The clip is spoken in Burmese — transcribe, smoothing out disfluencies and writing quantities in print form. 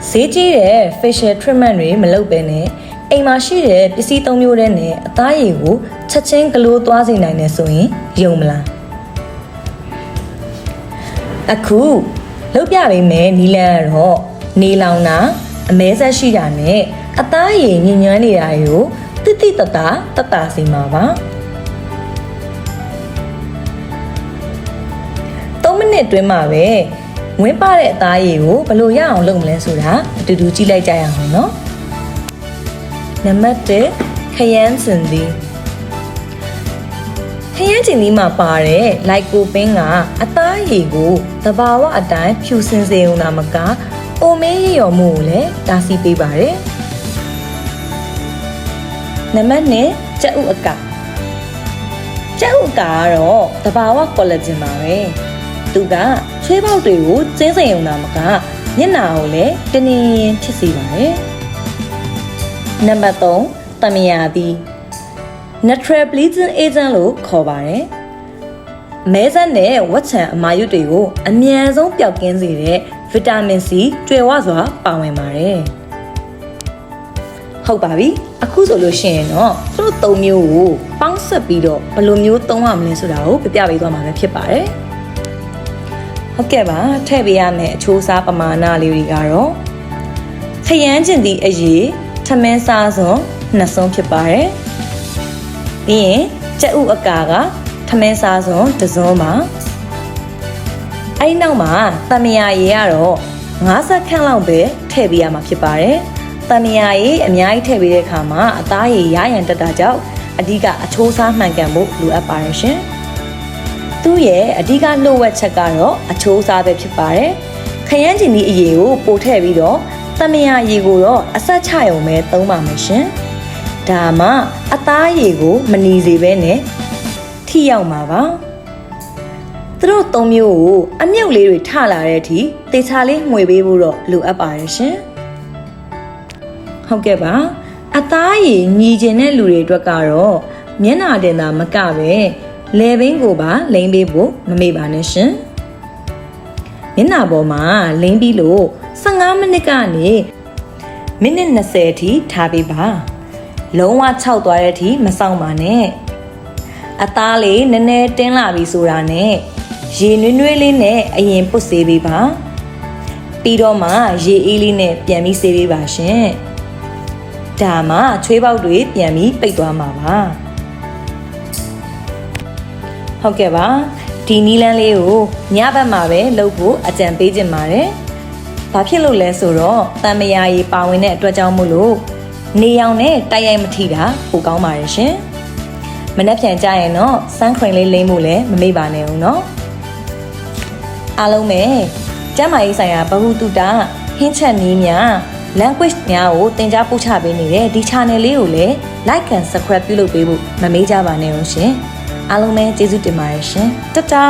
ဈေးကြီးတဲ့ facial treatment တွေမလုပ်ဘဲနဲ့အိမ်မှာရှိတဲ့ပစ္စည်းသုံးမျိုးတွေနဲ့အသားရည်ကိုချက်ချင်းဂလိုးသွားစေနိုင်တယ်ဆိုရင်ယုံမလားအခုလုပ်ပြပေးမယ်နီလန်ကတော့နေလောင်တာအမဲဆက်ရှိတာနဲ့အသားရည်ညဉ့်ညွမ်းနေတာကိုတိတိတတစီမှာပါ3မိနစ်အတွင်းမှာပဲဝင်းပတဲ့အသားရည်ကိုဘယ်လိုရအောင်လုပ်မလဲဆိုတာအတူတူကြည့်လိုက်ကြရအောင်နော်နံပါတ်1ခရမ်းစင်သည်ခရမ်းစင်သည်မှာပါတဲ့လိုက်ကိုပင်းကအသားရည်ကိုသဘာဝအတိုင်းဖြူစင်စေုံနာမကအိုမင်းရရော်မှုကိုလည်းတားဆီးပေးပါတယ်နံပါတ်2ကြက်ဥအကကြက်ဥအကကတော့သဘာဝကောလာဂျင်ပါပဲသူကချွေးပေါက်တွေကိုကျင်းစိန်ုံနာမကမျက်နှာကိုလည်းတင်းတင်းဖြစ်စေပါတယ်နံပါတ်3တမယာသည် natural bleaching agent လို့ခေါ်ပါတယ်မဲဆက်နဲ့ဝက်ချံအမာရွတ်တွေကိုအမြန်ဆုံးပျောက်ကင်းစေတဲ့ဗီတာမင် C ကြွယ်ဝစွာပါဝင်ပါတယ်ဟုတ်ပါပြီအခုဆိုလို့ရှိရင်တော့သူတို့၃မျိုးကိုပေါင်းဆက်ပြီးတော့ဘယ်လိုမျိုးသုံးရမလဲဆိုတာကိုပြပြပေးသွားမှာပဲဖြစ်ပါတယ်ဟုတ်ကဲ့ပါထည့်ပေးရမယ့်အချိုးစားပမာဏလေးတွေကတော့ခရမ်းကျင်သည့်အရေးထမင်းစားစွန်း2စွန်းဖြစ်ပါတယ်ပြီးရင်ကြက်ဥအကာကထမင်းစားစွန်း1စွန်းပါအဲ့နောက်မှာတမယာရည်ကတော့50ခန့်လောက်ပဲထည့်ပေးရမှာဖြစ်ပါတယ်တမယာရည်အများကြီးထည့်ပေးတဲ့အခါမှာအသားရည်ရရန်တက်တာကြောင့်အဓိကအချိုးစားမှန်ကန်ဖို့လိုအပ်ပါတယ်ရှင်သူ့ရဲ့အဓိကနှုတ်ဝက်ချက်ကတော့အချိုးစားပဲဖြစ်ပါတယ်ခရမ်းကျင်ဒီအရည်ကိုပို့ထည့်ပြီးတော့တမယာရည်ကိုတော့အဆက်ချရုံပဲသုံးပါမယ်ရှင်ဒါမှအသားရည်ကိုမနီစေဘဲနဲ့ထိရောက်မှာပါသူတို့၃မျိုးကိုအမြုပ်လေးတွေထလာတဲ့အထိတေချာလေးမှွေပေးဖို့တော့လိုအပ်ပါတယ်ရှင်ဟုတ်ကဲ့ပါအသားရည်ညီကျင်တဲ့လူတွေအတွက်ကတော့မျက်နှာတင်တာမကပဲလယ်ဘင်းကိုပါလိမ့်ပေးဖို့မမေ့ပါနဲ့ရှင်မျက်နှာပေါ်မှာလိမ့်ပြီးလို့15မိနစ်ကနေမိနစ်20အထိထားပေးပါလုံးဝခြောက်သွားတဲ့အထိမစောင့်ပါနဲ့အသားလေးနည်းနည်းတင်းလာပြီဆိုတာနဲ့ရေနွေးနွေးလေးနဲ့အရင်ပုတ်ဆေးပေးပါပြီးတော့မှရေအေးလေးနဲ့ပြန်ပြီးဆေးပေးပါရှင်ဒါမှချွေးပေါက်တွေပြန်ပြီးပိတ်သွားမှာပါဟုတ်ကဲ့ပါဒီနီလန်းလေးကိုညဘက်မှာပဲလုပ်ဖို့အကြံပေးခြင်းပါတယ်ဘာဖြစ်လို့လဲဆိုတော့တံမယာရည်ပါဝင်တဲ့အတွက်ကြောင့်မို့လို့နေရောင်နဲ့တိုက်ရိုက်မထိတာပိုကောင်းပါတယ်ရှင်မနှက်ပြန်ကြရင်တော့စမ်းခွင်လေးလိမ့်မှုလည်းမမေ့ပါနဲ့ဦးနော်အားလုံးပဲကျမ်းမာရေးဆိုင်ရာဗဟုသုတဟင်းချက်နည်းများ language များကိုသင်ကြားပို့ချပေးနေတဲ့ဒီ channel လေးကိုလည်း like and subscribe ပြုလုပ်ပေးဖို့မမေ့ကြပါနဲ့ဦးရှင်အားလုံးပဲကျေးဇူးတင်ပါတယ်ရှင်တတာ